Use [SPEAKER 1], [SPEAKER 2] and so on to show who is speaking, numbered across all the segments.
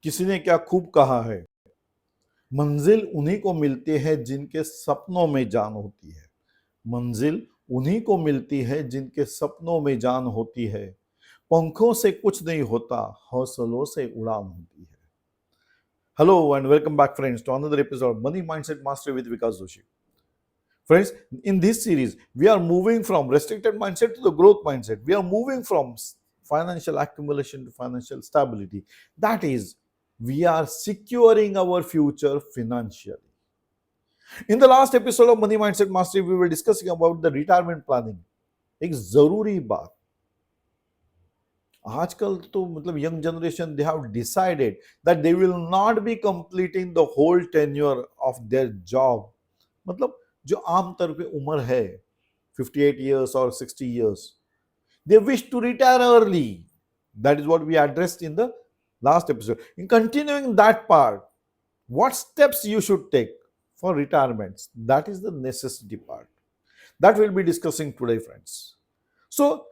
[SPEAKER 1] किसी ने क्या खूब कहा है, मंजिल उन्हीं को मिलती है जिनके सपनों में जान होती है। मंजिल उन्हीं को मिलती है जिनके सपनों में जान होती है। पंखों से कुछ नहीं होता, हौसलों से उड़ान होती है। Hello and welcome back, friends, to another episode of Money Mindset Mastery with Vikas Joshi. Friends, in this series, we are moving from restricted mindset to the growth mindset. We are moving from financial accumulation to financial stability. That is, we are securing our future financially. In the last episode of Money Mindset Mastery, we were discussing about the retirement planning. एक जरूरी बात, आजकल तो मतलब young generation they have decided that they will not be completing the whole tenure of their job. मतलब जो आमतौर पे उम्र है 58 years or 60 years, they wish to retire early. That is what we addressed in the last episode. In continuing that part, what steps you should take for retirements, that is the necessity part that we'll be discussing today, friends. So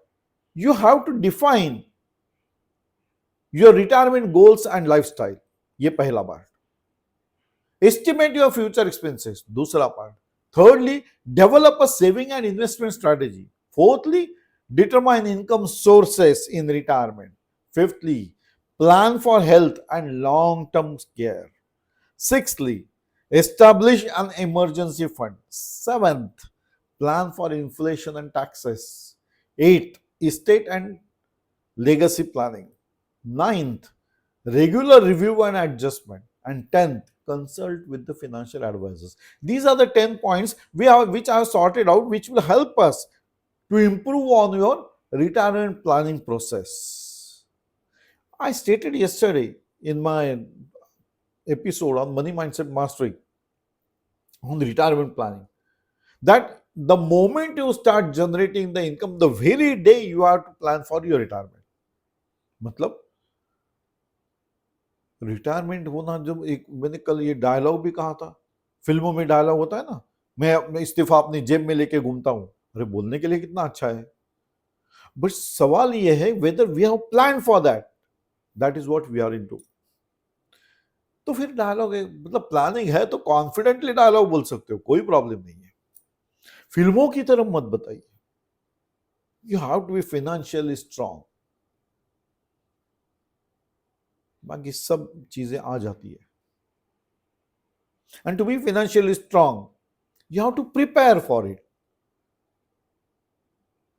[SPEAKER 1] you have to define your retirement goals and lifestyle. ये पहला part. Estimate your future expenses. दूसरा part. Thirdly, develop a saving and investment strategy. Fourthly, determine income sources in retirement. Fifthly, plan for health and long-term care. Sixthly, establish an emergency fund. Seventh, plan for inflation and taxes. Eighth, estate and legacy planning. Ninth, regular review and adjustment. And 10th, consult with the financial advisors. These are the 10 points which I have sorted out, which will help us to improve on your retirement planning process. I stated yesterday in my episode on Money Mindset Mastery on retirement planning that the moment you start generating the income, the very day you have to plan for your retirement. मतलब retirement होना, जब एक मैंने कल ये dialogue भी कहा था, फिल्मों में डायलॉग होता है ना, मैं इस्तीफा अपनी जेब में लेके घूमता हूं। अरे बोलने के लिए कितना अच्छा है, बट सवाल ये है whether we have plan for that, that is what we are into. तो फिर डायलॉग है, मतलब प्लानिंग है तो कॉन्फिडेंटली डायलॉग बोल सकते हो, कोई प्रॉब्लम नहीं है। फिल्मों की तरफ मत बताइए। You have to be financially strong, बाकी सब चीजें आ जाती है। And to be financially strong you have to prepare for it.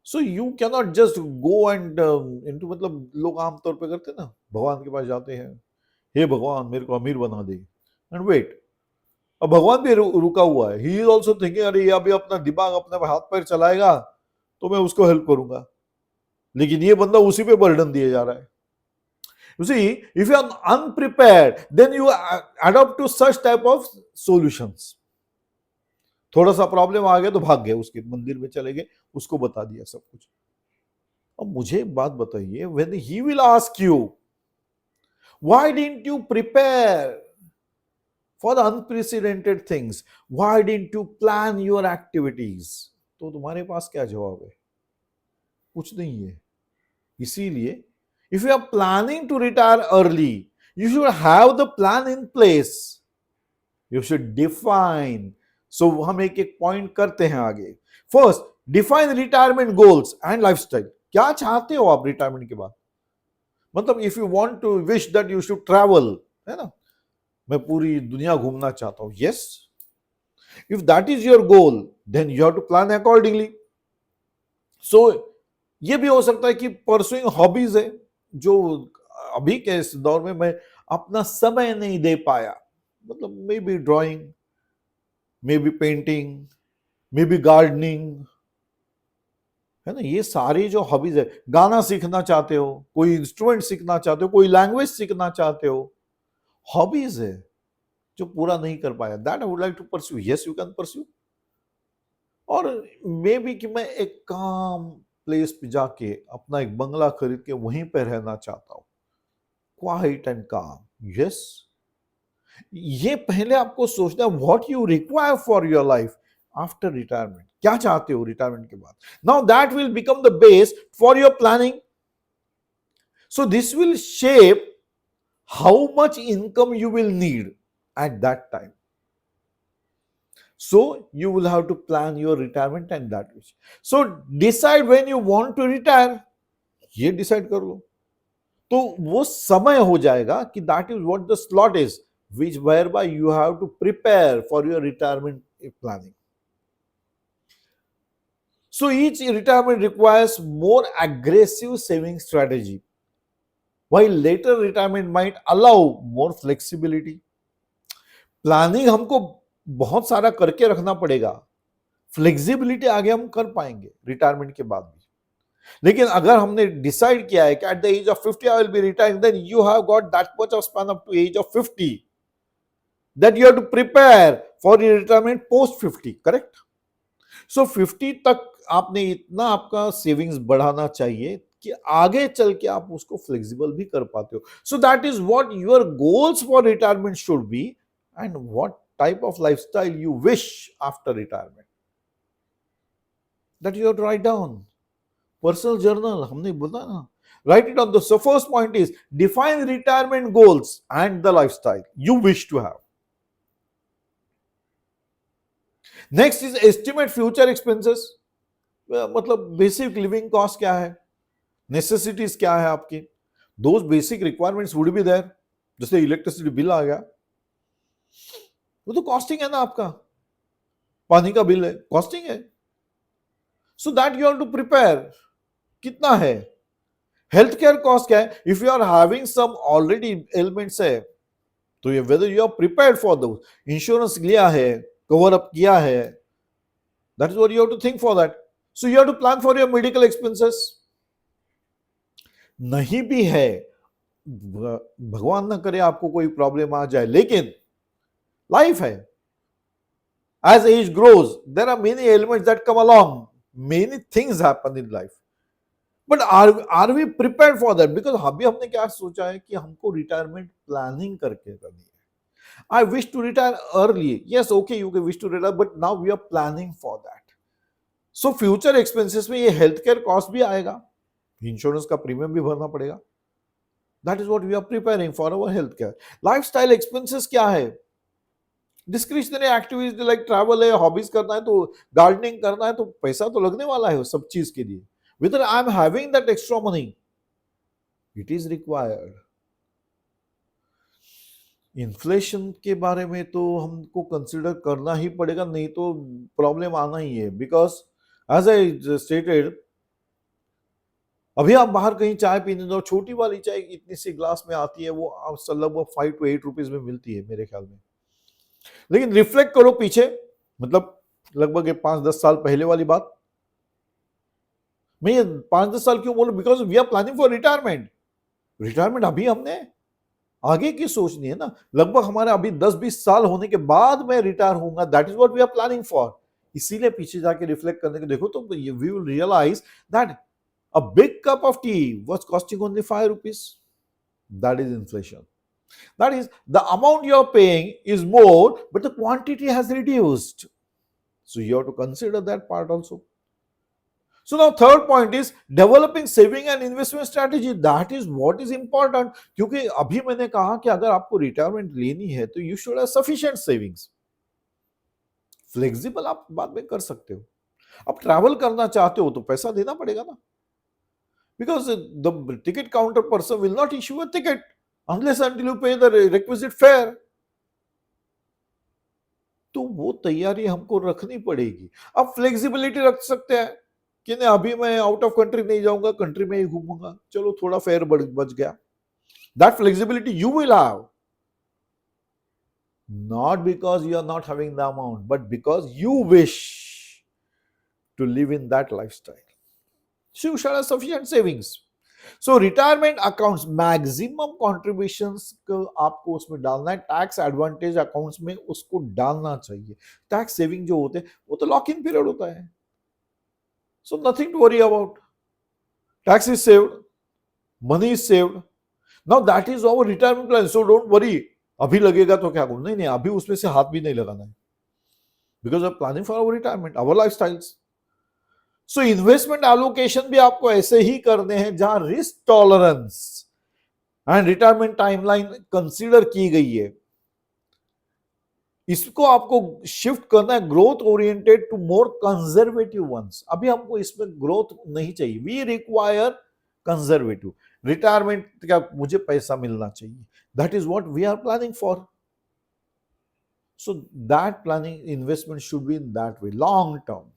[SPEAKER 1] So you cannot just go and into, मतलब लोग आमतौर पे करते ना, भगवान के पास जाते हैं, हे भगवान मेरे को अमीर बना दे, एंड वेट, अब भगवान भी रुका हुआ है। ही इज ऑल्सो थिंकिंग अरे ये अभी अपना दिमाग अपने हाथ पैर चलाएगा तो मैं उसको हेल्प करूंगा, लेकिन ये बंदा उसी पे बर्डन दिए जा रहा है। You see, if you are unprepared, then you adopt to such type of solutions. थोड़ा सा प्रॉब्लम आ गया तो भाग गए, उसके मंदिर में चले गए, उसको बता दिया सब कुछ। अब मुझे एक बात बताइए, when he will ask you, why didn't you prepare for the unprecedented things? Why didn't you plan your activities? तो तुम्हारे पास क्या जवाब है? कुछ नहीं है। इसीलिए if you are planning to retire early, you should have the plan in place. You should define. So हम एक एक पॉइंट करते हैं आगे। First, define retirement goals and lifestyle. क्या चाहते हो आप रिटायरमेंट के बाद? मतलब if you want to wish that you should travel, है ना, मैं पूरी दुनिया घूमना चाहता हूं, yes, if that is your goal then you have to plan accordingly. So ये भी हो सकता है कि परसुइंग हॉबीज है जो अभी के इस दौर में मैं अपना समय नहीं दे पाया, मतलब may be drawing, may be painting, may be gardening, है ना, ये सारी जो हॉबीज है, गाना सीखना चाहते हो, कोई इंस्ट्रूमेंट सीखना चाहते हो, कोई लैंग्वेज सीखना चाहते हो, हॉबीज है जो पूरा नहीं कर पाया, that I would like to pursue, yes you can pursue. और मे बी कि मैं एक काम प्लेस पे जाके अपना एक बंगला खरीद के वहीं पे रहना चाहता हूं, क्वाइट एंड काम, यस। ये पहले आपको सोचना, what you require for your life after retirement, क्या चाहते हो रिटायरमेंट के बाद। Now that will become the base for your planning. So this will shape how much income you will need at that time. So you will have to plan your retirement and that which. So decide when you want to retire. ये decide कर लो, तो वो समय हो जाएगा कि that is what the slot is which whereby you have to prepare for your retirement planning. So each retirement requires more aggressive saving strategy, while later retirement might allow more flexibility. Planning हमको बहुत सारा करके रखना पड़ेगा, flexibility आगे हम कर पाएंगे रिटायरमेंट के बाद भी. लेकिन अगर हमने डिसाइड किया है कि at the age of 50 I will be retiring, then you have got that much of span up to age of 50 that you have to prepare for your retirement post 50, correct? So 50 तक आपने इतना आपका savings बढ़ाना चाहिए कि आगे चल के आप उसको फ्लेक्सिबल भी कर पाते हो. So that is what your goals for retirement should be and what type of lifestyle you wish after retirement. That you have to write down. Personal journal, हमने बोला ना, write it down. The first point is define retirement goals and the lifestyle you wish to have. Next is estimate future expenses. मतलब basic living cost क्या है, necessities क्या है आपकी, those basic requirements would be there. जैसे electricity bill आ गया, वो तो कॉस्टिंग है ना, आपका पानी का बिल है, कॉस्टिंग है. So that you have to prepare. कितना है हेल्थ केयर कॉस्ट क्या है, if you are having some already elements है तो ये whether you are prepared for दो, इंश्योरेंस लिया है, कवर अप किया है, that is what you have to think for that. So you have to plan for your medical expenses. नहीं भी है, भगवान ना करे आपको कोई प्रॉब्लम आ जाए, लेकिन लाइफ है. As age grows there are many elements that come along, many things happen in life, but are we prepared for that? Because अभी हमने क्या सोचा है कि हमको रिटायरमेंट प्लानिंग करके करनी है. I wish to retire early. Yes, okay, you can wish to retire, but now we are planning for that. So future expenses में ये health care cost भी आएगा, इंश्योरेंस का प्रीमियम भी भरना पड़ेगा. That is what we are preparing for our health care. Lifestyle expenses क्या है? Discretionary activities like travel है, hobbies करना है, तो गार्डनिंग करना है, तो पैसा तो लगने वाला है सब चीज के लिए. Whether I am having that extra money, it is required. Inflation के बारे में तो हमको कंसिडर करना ही पड़ेगा, नहीं तो प्रॉब्लम आना ही है. बिकॉज एज आई स्टेटेड, अभी आप बाहर कहीं चाय पीने जाओ, छोटी वाली चाय इतनी सी ग्लास में आती है, वो लगभग 5 to 8 रुपीज में मिलती है मेरे ख्याल में. लेकिन रिफ्लेक्ट करो पीछे, मतलब लगभग 5-10 साल पहले वाली बात. मैं ये 5-10 साल क्यों बोलूं? Because we are planning for retirement. Retirement अभी हमने आगे की सोचनी है ना. लगभग हमारे अभी 10-20 साल होने के बाद मैं रिटायर होऊंगा, that is what we are planning for. इसीलिए पीछे जाके रिफ्लेक्ट करने के देखो तो we will realise that a big cup of tea was costing only 5 rupees. That is inflation. That is the amount you are paying is more, but the quantity has reduced. So you have to consider that part also. So now third point is developing saving and investment strategy. That is what is important. क्योंकि अभी मैंने कहा कि अगर आपको retirement लेनी है तो you should have sufficient savings. Flexible आप बाद में कर सकते हो. आप ट्रैवल करना चाहते हो तो पैसा देना पड़ेगा ना. Because the ticket counter person will not issue a ticket unless until you pay the requisite fare. तो वो तैयारी हमको रखनी पड़ेगी. अब फ्लेक्सिबिलिटी रख सकते हैं कि नहीं, अभी मैं आउट ऑफ कंट्री नहीं जाऊंगा, कंट्री में ही घूमूंगा, चलो थोड़ा फेयर बच गया. That flexibility you will have, not because you are not having the amount, but because you wish to live in that lifestyle. So you should have sufficient savings. So retirement accounts, maximum contributions को आपको उसमें डालना है. Tax advantage accounts में उसको डालना चाहिए. Tax saving जो होते हैं वो तो लॉक इन पीरियड होता है. So nothing to worry about. Tax is saved, money is saved. Now that is our retirement plan. So don't worry. अभी लगेगा तो क्या करूं? नहीं, अभी उसमें से हाथ भी नहीं लगाना है. Because we are planning for our retirement, our lifestyles. So investment allocation भी आपको ऐसे ही करने हैं जहां risk tolerance and retirement timeline consider की गई है, इसको आपको शिफ्ट करना है growth oriented to more conservative ones. अभी हमको इसमें ग्रोथ नहीं चाहिए, वी रिक्वायर कंजर्वेटिव। रिटायरमेंट का मुझे पैसा मिलना चाहिए, that is what we are planning for. So that planning investment should be in that way, long term.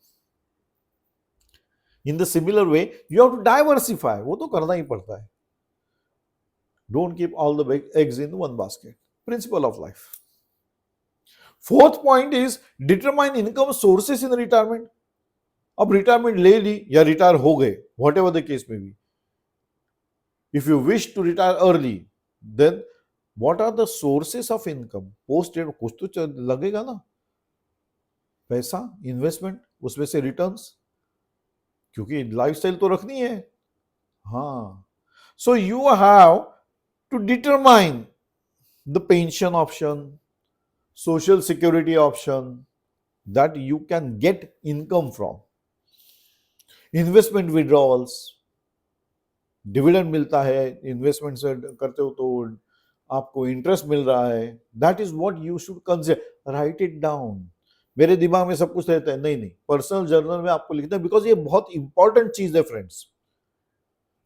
[SPEAKER 1] In the similar way you have to diversify, वो तो करना ही पड़ता है। Don't keep all the eggs in one basket, principle of life. Fourth point is determine income sources in retirement. अब retirement ले ली या रिटायर हो गए, वॉट एवर द केस में be, if you wish to retire early, then what are the sources of income? Post date कुछ तो लगेगा ना, पैसा, इन्वेस्टमेंट, उसमें से रिटर्न्स, क्योंकि लाइफस्टाइल तो रखनी है। हाँ, so you have to determine the pension option, social security option that you can get income from, investment withdrawals, dividend मिलता है इन्वेस्टमेंट से करते हो तो आपको इंटरेस्ट मिल रहा है, that is what you should consider, write it down। मेरे दिमाग में सब कुछ रहता है, नहीं, पर्सनल जर्नल में आपको लिखना है, बिकॉज ये बहुत इंपॉर्टेंट चीज है friends.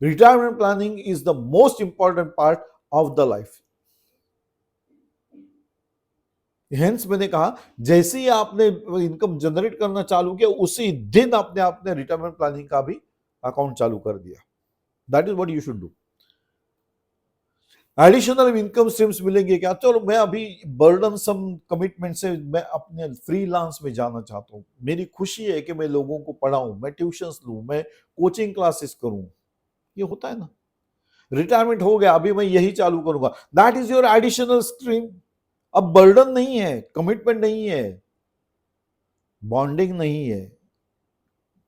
[SPEAKER 1] Retirement planning is the most important part of the life. Hence मैंने कहा जैसे ही आपने इनकम जनरेट करना चालू किया, उसी दिन आपने रिटायरमेंट प्लानिंग का भी अकाउंट चालू कर दिया। That is what you should do. Additional income streams मिलेंगे क्या? चलो मैं अभी बर्डनसम कमिटमेंट से मैं अपने फ्रीलांस में जाना चाहता हूं, मेरी खुशी है कि मैं लोगों को पढ़ाऊं, मैं ट्यूशंस लूं, मैं कोचिंग क्लासेस करूं, ये होता है ना। रिटायरमेंट हो गया, अभी मैं यही चालू करूंगा, that is your additional stream. अब बर्डन नहीं है, कमिटमेंट नहीं है, बॉन्डिंग नहीं है,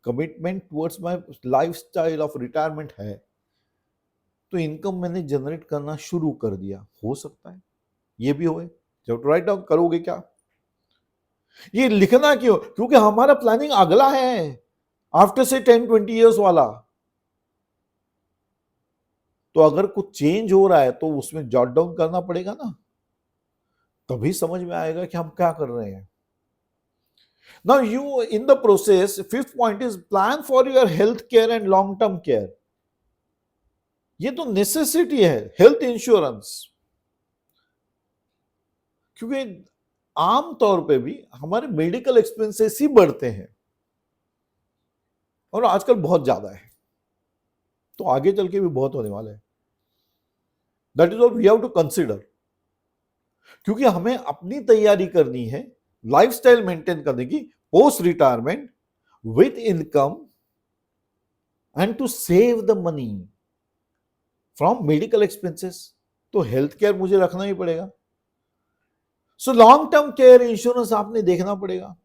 [SPEAKER 1] commitment towards my lifestyle of retirement है, तो इनकम मैंने जनरेट करना शुरू कर दिया। हो सकता है ये भी होए, जब राइट डाउन करोगे क्या, ये लिखना क्यों? क्योंकि हमारा प्लानिंग अगला है, आफ्टर से 10-20 इयर्स वाला। तो अगर कुछ चेंज हो रहा है तो उसमें जॉट डाउन करना पड़ेगा ना, तभी समझ में आएगा कि हम क्या कर रहे हैं। Now you in the process, fifth point is plan for your health care and long term care। ये तो नेसेसिटी है, हेल्थ इंश्योरेंस, क्योंकि आम तौर पे भी हमारे मेडिकल एक्सपेंसेस ही बढ़ते हैं और आजकल बहुत ज्यादा है, तो आगे चल के भी बहुत होने वाला है। That is what we have to consider, क्योंकि हमें अपनी तैयारी करनी है लाइफस्टाइल मेंटेन करने की post retirement with income and to save the money from medical expenses. तो हेल्थ केयर मुझे रखना ही पड़ेगा, so long term care insurance आपने देखना पड़ेगा।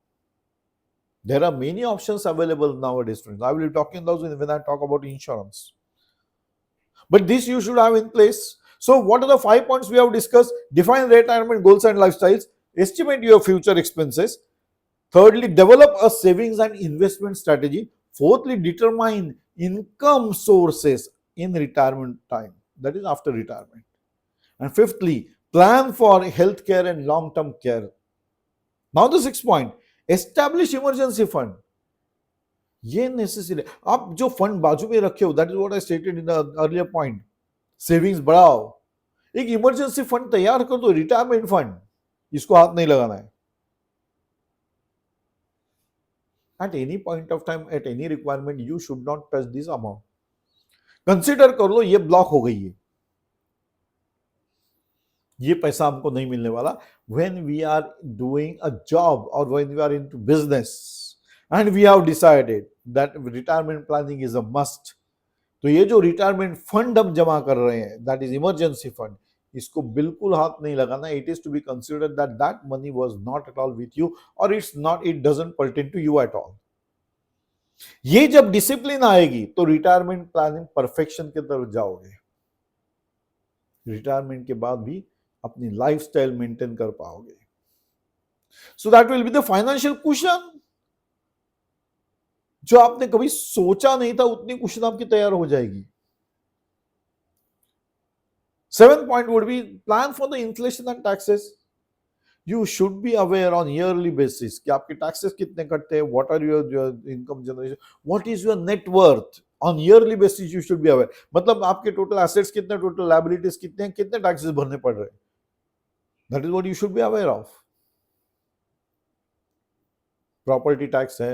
[SPEAKER 1] There are many options available nowadays friends, I will be talking those when I talk about insurance, but this you should have in place। So what are the 5 points we have discussed? Define retirement goals and lifestyles, estimate your future expenses, thirdly develop a savings and investment strategy, fourthly determine income sources in retirement time, that is after retirement, and fifthly plan for health care and long term care। Now the sixth point, establish emergency fund। ये necessary, आप जो fund बाजू में रखे हो, that is what I stated in the earlier point, savings बढ़ाओ, एक emergency fund तैयार कर दो, रिटायरमेंट फंड, इसको हाथ नहीं लगाना है। At any point of time, at any requirement, you should not touch this amount। Consider कर लो ये ब्लॉक हो गई है, ये पैसा हमको नहीं मिलने वाला। when we are doing a job or when we are into business and we have decided that retirement planning is a must, तो ये जो रिटायरमेंट फंड हम जमा कर रहे हैं, दैट इज इमरजेंसी फंड, इसको बिल्कुल हाथ नहीं लगाना। It is to be considered that that money was not at all with you, और it doesn't pertain to you at all. ये जब डिसिप्लिन आएगी तो रिटायरमेंट प्लानिंग परफेक्शन की तरफ जाओगे, रिटायरमेंट के बाद भी अपनी लाइफस्टाइल मेंटेन कर पाओगे। So that will be the financial cushion. जो आपने कभी सोचा नहीं था उतनी कुशन आपकी तैयार हो जाएगी। Seventh point would be plan for the inflation and taxes. You should be aware on yearly basis कि आपके taxes कितने कटते हैं, what are your income generation, what is your net worth. On yearly basis you should be aware. मतलब आपके total assets कितने, total liabilities कितने हैं, कितने taxes भरने पड़ रहे हैं. That is what you should be aware of. Property tax है,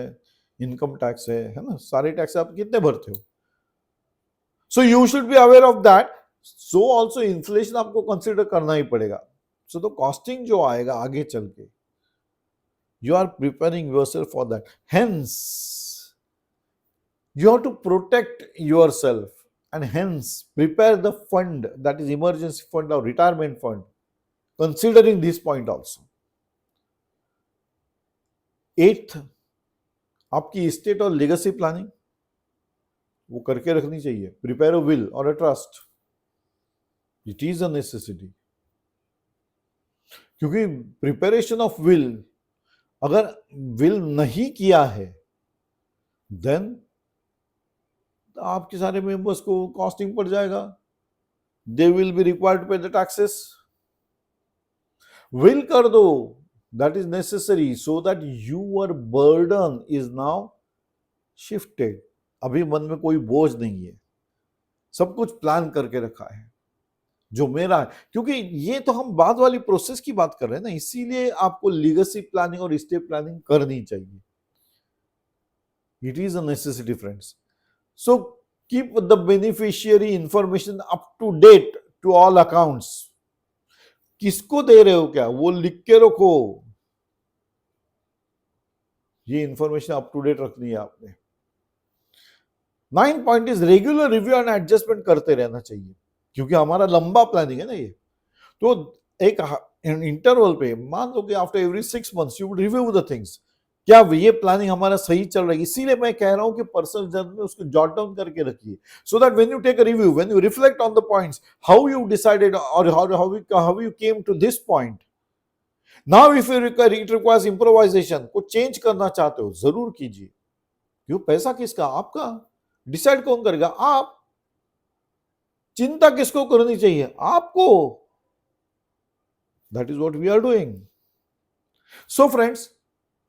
[SPEAKER 1] इनकम टैक्स है ना, सारे टैक्स आप कितने भरते हो. सो you should be aware of that. So also inflation आपको कंसिडर करना ही पड़ेगा. सो तो कॉस्टिंग जो आएगा आगे चल के, you are preparing yourself for that. Hence you have to protect yourself, and hence prepare the fund, that is emergency fund or retirement fund, considering this point also. Eighth, आपकी state और legacy planning वो करके रखनी चाहिए. Prepare a will और a trust. It is a necessity. क्योंकि preparation of will, अगर will नहीं किया है देन आपके सारे मेंबर्स को कॉस्टिंग पड़ जाएगा. They will be required to pay the taxes. Will कर दो, that is necessary so that your burden is now shifted. अभी मन में कोई बोझ नहीं है, सब कुछ प्लान करके रखा है जो मेरा है. क्योंकि ये तो हम बाद वाली प्रोसेस की बात कर रहे हैं ना, इसीलिए आपको लीगेसी प्लानिंग और स्टेट प्लानिंग करनी चाहिए. It is a necessity friends. So keep the beneficiary information up to date to all accounts. किसको दे रहे हो क्या, वो लिख के रखो. ये इंफॉर्मेशन अप टू डेट रखनी है आपने. 9 point is regular review and adjustment करते रहना चाहिए. क्योंकि हमारा लंबा प्लानिंग है ना ये, तो एक इंटरवल पे मान लो कि after every 6 months you would review the things. क्या ये प्लानिंग हमारा सही चल रही है. इसीलिए मैं कह रहा हूं कि पर्सनल जर्नल में उसको जॉट डाउन करके रखिए, so that when you take a review, when you reflect on the points, how you decided और how you came to this point. Now if it requires improvisation, कुछ change करना चाहते हो जरूर कीजिए. क्यों, पैसा किसका, आपका. डिसाइड कौन करेगा, आप. चिंता किसको करनी चाहिए, आपको. That is what we are doing. So friends,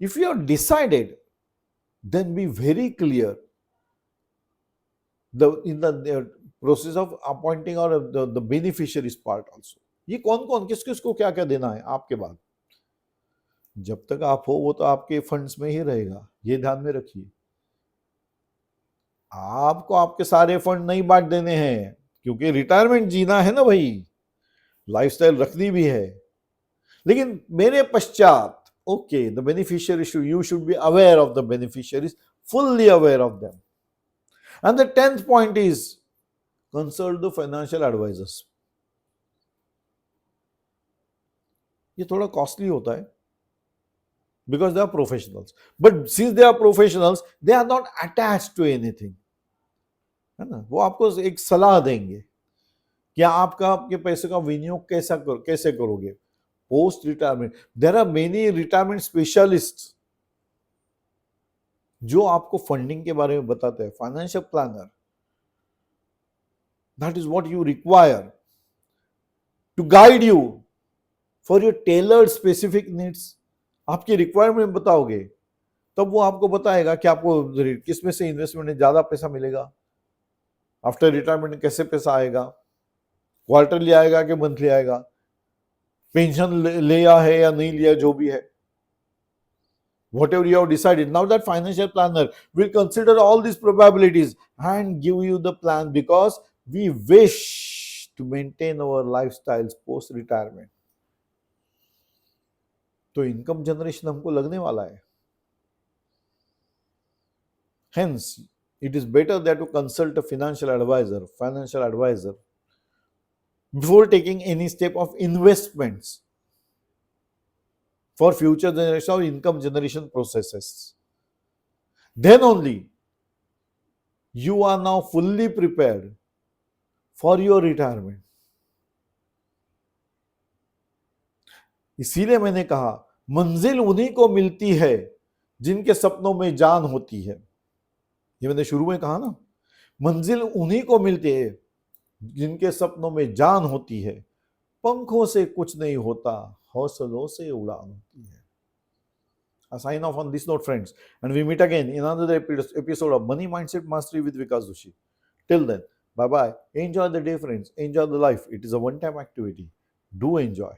[SPEAKER 1] if you are decided, then be very clear in the process of appointing or the beneficiaries part also. ये कौन कौन किस किस को क्या क्या देना है आपके बाद. जब तक आप हो वो तो आपके फंड्स में ही रहेगा, ये ध्यान में रखिए. आपको आपके सारे फंड नहीं बांट देने हैं, क्योंकि रिटायरमेंट जीना है ना भाई, लाइफस्टाइल रखनी भी है. लेकिन मेरे पश्चात, okay, the beneficiaries you should be aware of the beneficiaries, fully aware of them. And the 10th point is consult the financial advisors. ये थोड़ा कॉस्टली होता है because they are professionals, but since they are professionals they are not attached to anything, है ना. वो आपको एक सलाह देंगे कि आपका आपके पैसे का विनियोग कैसे करोगे post retirement. There are many retirement specialist जो आपको फंडिंग के बारे में बताते हैं. Financial planner, that is what you require to guide you for your tailored specific needs. आपकी रिक्वायरमेंट बताओगे तब वो आपको बताएगा कि आपको किस में से इन्वेस्टमेंट में ज्यादा पैसा मिलेगा, आफ्टर रिटायरमेंट कैसे पैसा आएगा, क्वार्टरली आएगा कि मंथली आएगा, पेंशन लिया है या नहीं लिया, जो भी है. Whatever you have decided, now that financial planner will consider all these probabilities and give you the plan, because we wish to maintain our lifestyles post retirement. तो इनकम जनरेशन हमको लगने वाला है. Hence, it is better that to consult a financial advisor before taking any step of investments for future generation or income generation processes. Then only you are now fully prepared for your retirement. इसीलिए मैंने कहा मंजिल उन्हीं को मिलती है जिनके सपनों में जान होती है. ये मैंने शुरू में कहा ना, मंजिल उन्हीं को मिलती है जिनके सपनों में जान होती है, पंखों से कुछ नहीं होता, हौसलों से उड़ान होती है. I sign off on this note, friends, and we meet again in another episode of Money Mindset Mastery with Vikas Doshi. Till then, bye bye. Enjoy the day, friends. Enjoy the life. It is a one time activity. Do enjoy.